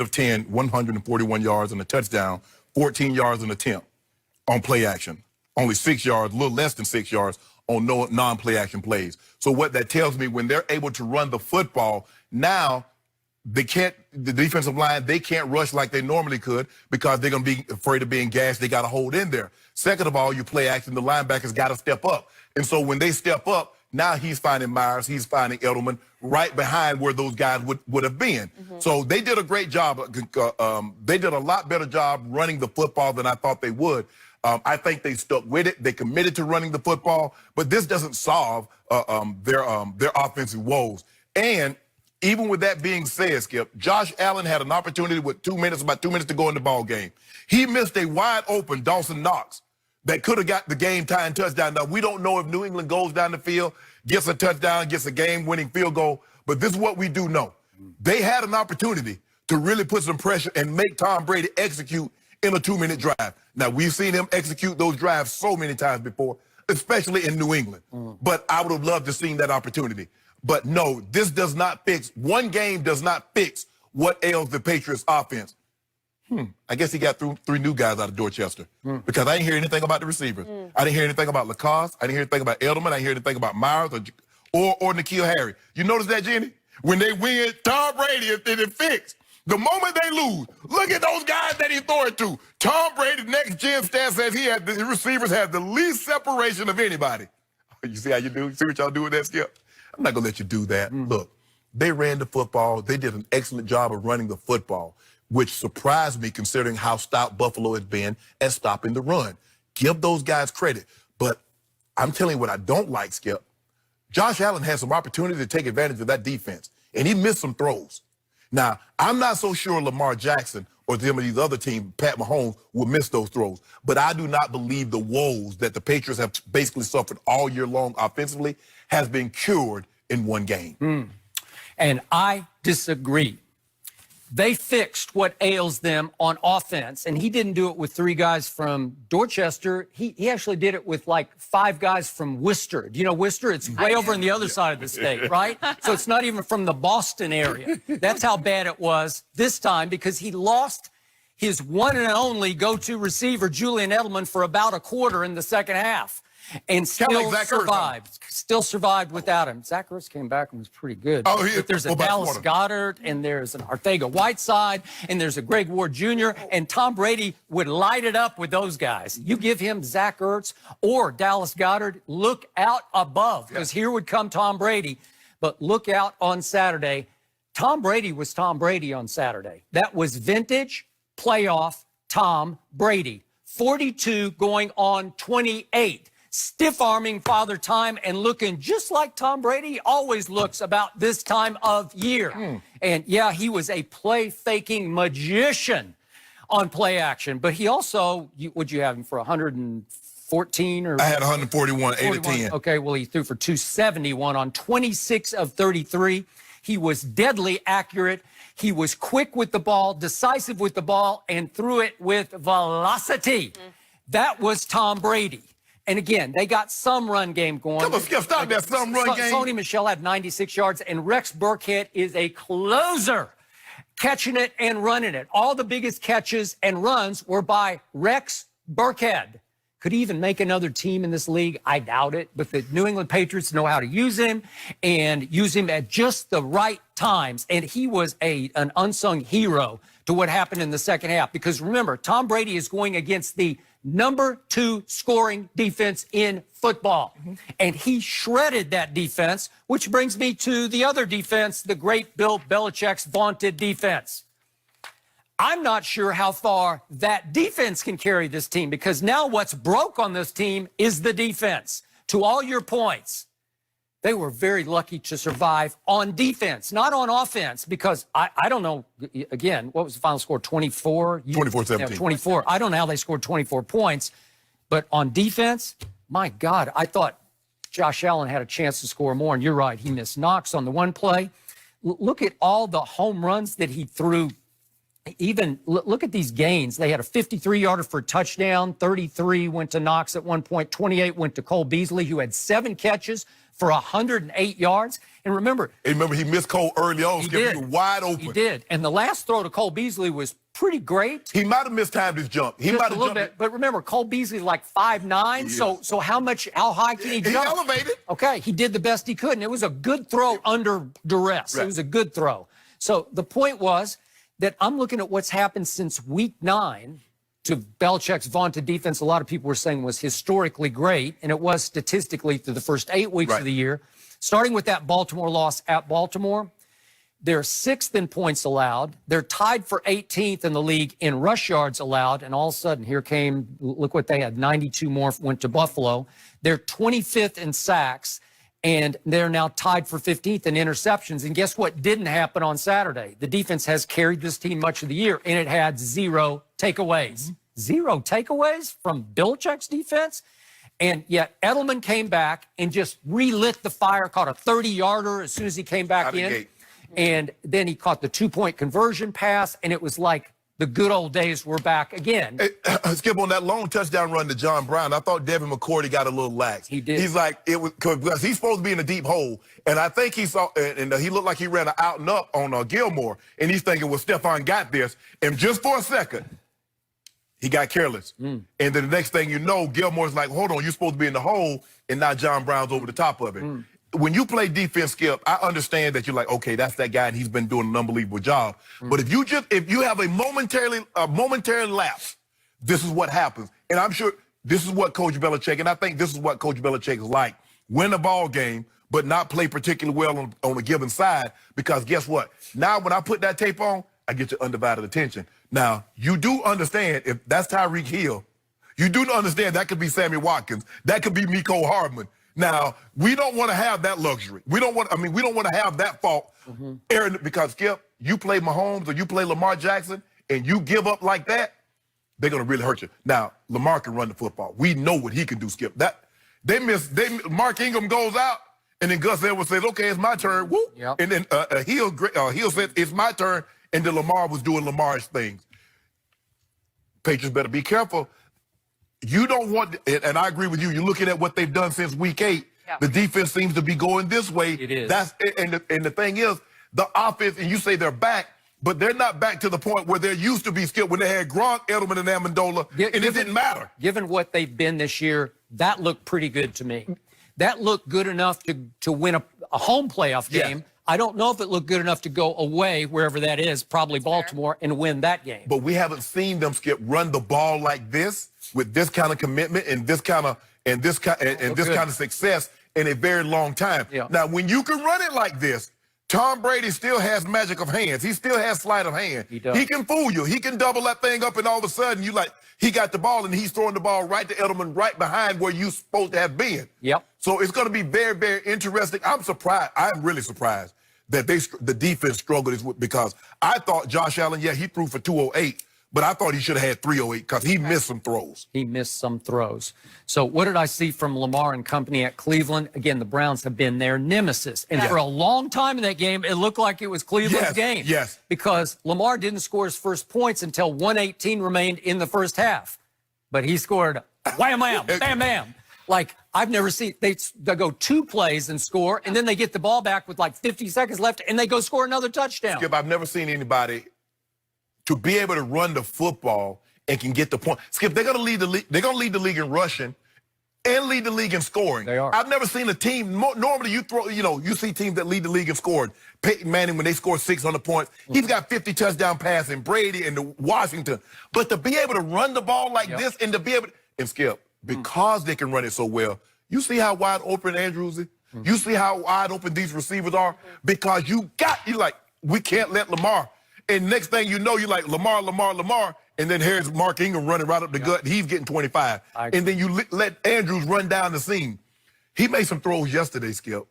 of 10, 141 yards and a touchdown, 14 yards an attempt on play action. Only 6 yards, a little less than 6 yards on non-play action plays. So what that tells me, when they're able to run the football, now the defensive line, they can't rush like they normally could because they're going to be afraid of being gashed. They got to hold in there. Second of all, you play action, the linebackers got to step up. And so when they step up, now he's finding Myers, he's finding Edelman right behind where those guys would have been. So they did a great job. They did a lot better job running the football than I thought they would. I think they stuck with it. They committed to running the football, but this doesn't solve their offensive woes. And even with that being said, Skip, Josh Allen had an opportunity with about 2 minutes to go in the ball game. He missed a wide open Dawson Knox that could have got the game-tying touchdown. Now, we don't know if New England goes down the field, gets a touchdown, gets a game-winning field goal, but this is what we do know. They had an opportunity to really put some pressure and make Tom Brady execute in a 2-minute drive. Now, we've seen him execute those drives so many times before, especially in New England. But I would have loved to have seen that opportunity. But no, this does not fix, one game does not fix what ails the Patriots offense. I guess he got three new guys out of Dorchester because I didn't hear anything about the receivers. I didn't hear anything about Lacoste. I didn't hear anything about Edelman. I didn't hear anything about Myers or N'Keal Harry. You notice that, Jenny? When they win, Tom Brady is fixed. The moment they lose, look at those guys that he threw it to. Tom Brady, next gen stat says the receivers have the least separation of anybody. You see how you do? You see what y'all do with that, Skip? I'm not going to let you do that. Look, they ran the football. They did an excellent job of running the football, which surprised me considering how stout Buffalo has been at stopping the run. Give those guys credit. But I'm telling you what I don't like, Skip. Josh Allen had some opportunity to take advantage of that defense, and he missed some throws. Now, I'm not so sure Lamar Jackson or some of these other teams, Pat Mahomes, will miss those throws. But I do not believe the woes that the Patriots have basically suffered all year long offensively has been cured in one game. And I disagree. They fixed what ails them on offense, and he didn't do it with 3 guys from Dorchester. He actually did it with like 5 guys from Worcester. Do you know Worcester? It's way over on the other side of the state, right? So it's not even from the Boston area. That's how bad it was this time because he lost his one and only go-to receiver, Julian Edelman, for about a quarter in the second half. And still survived. Still survived without him. Zach Ertz came back and was pretty good. But there's a Dallas Goedert, and there's an Arcega-Whiteside, and there's a Greg Ward Jr., and Tom Brady would light it up with those guys. You give him Zach Ertz or Dallas Goedert, look out above, because here would come Tom Brady. But look out on Saturday. Tom Brady was Tom Brady on Saturday. That was vintage playoff Tom Brady. 42 going on 28. Stiff-arming Father Time and looking just like Tom Brady always looks about this time of year. And, yeah, he was a play-faking magician on play action. But he also, would you have him for 114? Or I had 141, 8 of 10. Okay, well, he threw for 271 on 26 of 33. He was deadly accurate. He was quick with the ball, decisive with the ball, and threw it with velocity. That was Tom Brady. And again, they got some run game going. Come on, Skip, stop that some run game. Sony Michel had 96 yards, and Rex Burkhead is a closer, catching it and running it. All the biggest catches and runs were by Rex Burkhead. Could he even make another team in this league? I doubt it. But the New England Patriots know how to use him and use him at just the right times. And he was an unsung hero to what happened in the second half. Because remember, Tom Brady is going against the number 2 scoring defense in football. And he shredded that defense, which brings me to the other defense, the great Bill Belichick's vaunted defense. I'm not sure how far that defense can carry this team because now what's broke on this team is the defense. To all your points, they were very lucky to survive on defense, not on offense, because I don't know, again, what was the final score, 24? 24-17. Yeah, 24. I don't know how they scored 24 points, but on defense, my God, I thought Josh Allen had a chance to score more, and you're right, he missed Knox on the one play. Look at all the home runs that he threw even look at these gains. They had a 53-yarder for a touchdown, 33 went to Knox at one point, 28 went to Cole Beasley, who had 7 catches for 108 yards. And remember, he missed Cole early on. Skip, he was wide open. He did. And the last throw to Cole Beasley was pretty great. He might have mistimed his jump. He might have jumped bit, but remember, Cole Beasley's like 5'9", yes. so how high can he jump? He elevated. Okay, he did the best he could, and it was a good throw under duress. Right. It was a good throw. So the point was that I'm looking at what's happened since week 9 to Belichick's vaunted defense. A lot of people were saying was historically great, and it was statistically through the first 8 weeks of the year. Starting with that Baltimore loss at Baltimore, they're 6th in points allowed. They're tied for 18th in the league in rush yards allowed. And all of a sudden, here came, look what they had, 92 more went to Buffalo. They're 25th in sacks, and they're now tied for 15th in interceptions. And guess what didn't happen on Saturday? The defense has carried this team much of the year, and it had 0 takeaways. 0 takeaways from Belichick's defense? And yet Edelman came back and just relit the fire, caught a 30-yarder as soon as he came back in. And then he caught the 2-point conversion pass, and it was like the good old days were back again. Skip, on that long touchdown run to John Brown, I thought Devin McCourty got a little lax. He did. He's like, it was because he's supposed to be in a deep hole, and I think he saw, and he looked like he ran an out and up on Gilmore, and he's thinking, well, Stephon got this, and just for a second, he got careless. And then the next thing you know, Gilmore's like, hold on, you're supposed to be in the hole, and now John Brown's over the top of it. When you play defense, Skip, I understand that you're like, okay, that's that guy, and he's been doing an unbelievable job. But if you have a momentary lapse, this is what happens. And I'm sure this is what Coach Belichick, and I think this is what Coach Belichick is like. Win a ball game, but not play particularly well on a given side, because guess what? Now when I put that tape on, I get your undivided attention. Now, you do understand if that's Tyreek Hill, you do understand that could be Sammy Watkins, that could be Mecole Hardman. Now, we don't want to have that luxury. We don't want to have that fault, Aaron, because, Skip, you play Mahomes or you play Lamar Jackson and you give up like that, they're going to really hurt you. Now, Lamar can run the football. We know what he can do, Skip. Mark Ingram goes out, and then Gus Edwards says, okay, it's my turn. Whoop. Yep. And then Hill said, it's my turn, and then Lamar was doing Lamar's things. Patriots better be careful. You don't want, and I agree with you, you're looking at what they've done since week 8. Yeah. The defense seems to be going this way. It is. And the thing is, the offense, and you say they're back, but they're not back to the point where they used to be, Skip, when they had Gronk, Edelman, and Amendola, and it didn't matter. Given what they've been this year, that looked pretty good to me. That looked good enough to win a home playoff game. Yes. I don't know if it looked good enough to go away, wherever that is, probably Baltimore, and win that game. But we haven't seen them, Skip, run the ball like this, with this kind of commitment and this kind of success in a very long time. Yeah. Now, when you can run it like this, Tom Brady still has magic of hands. He still has sleight of hand. He does. He can fool you. He can double that thing up, and all of a sudden you like, he got the ball and he's throwing the ball right to Edelman, right behind where you supposed to have been. Yep. So it's going to be very, very interesting. I'm surprised. I'm really surprised that the defense struggled, because I thought Josh Allen, he threw for 208, but I thought he should have had 308 because he missed some throws. He missed some throws. So what did I see from Lamar and company at Cleveland? Again, the Browns have been their nemesis. And for a long time in that game, it looked like it was Cleveland's game. Yes. Because Lamar didn't score his first points until 1:18 remained in the first half. But he scored wham-bam, bam-bam. Like, I've never seen, they go 2 plays and score, and then they get the ball back with like 50 seconds left, and they go score another touchdown. Skip, I've never seen anybody to be able to run the football and can get the point. Skip, they're going to lead the league. They're going to lead the league in rushing and lead the league in scoring. They are. I've never seen a team. Normally, you see teams that lead the league in scoring. Peyton Manning, when they score 600 points, he's got 50 touchdown passing. Brady and Washington, but to be able to run the ball like this, and to be able to, and Skip, because they can run it so well, you see how wide open Andrews is. You see how wide open these receivers are, because we can't let Lamar. And next thing you know, you're like, Lamar, and then here's Mark Ingram running right up the gut, and he's getting 25. And then you let Andrews run down the seam. He made some throws yesterday, Skip.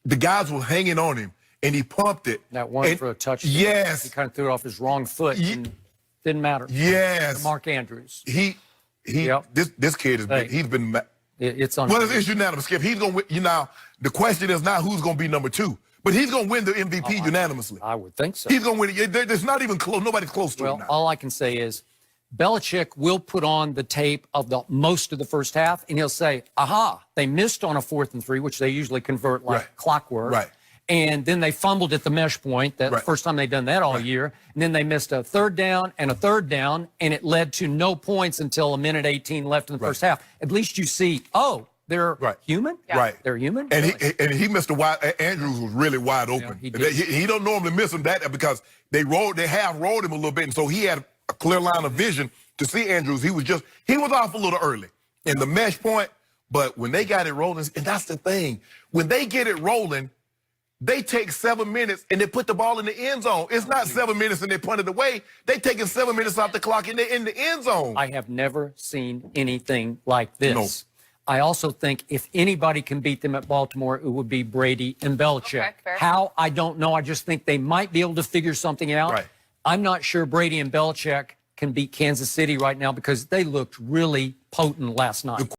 The guys were hanging on him, and he pumped it. That one for a touchdown. Yes. He kind of threw it off his wrong foot. And didn't matter. Yes. Mark Andrews. This kid he's been. It's unreal. Well, it's unanimous, Skip. He's going to win. The question is not who's going to be number 2. But he's going to win the MVP unanimously. I would think so. He's going to win it. There's not even close. Nobody's close to him Well, now. all I can say is Belichick will put on the tape of the most of the first half, and he'll say, aha, they missed on a 4th and 3, which they usually convert like Right. clockwork. Right. And then they fumbled at the mesh point. That's the first time they've done that all year. And then they missed a 3rd down and a 3rd down, and it led to no points until a minute 18 left in the first half. At least you see, oh, they're human? Yeah. Right. They're human? And he missed a wide. Andrews was really wide open. he did. He don't normally miss him that because they half rolled him a little bit, and so he had a clear line of vision to see Andrews. He was off a little early in the mesh point, but when they got it rolling, and that's the thing, when they get it rolling, they take 7 minutes and they put the ball in the end zone. It's not 7 minutes and they punt it away. They taking 7 minutes off the clock and they're in the end zone. I have never seen anything like this. No. I also think if anybody can beat them at Baltimore, it would be Brady and Belichick. Okay, fair. How? I don't know. I just think they might be able to figure something out. Right. I'm not sure Brady and Belichick can beat Kansas City right now because they looked really potent last night.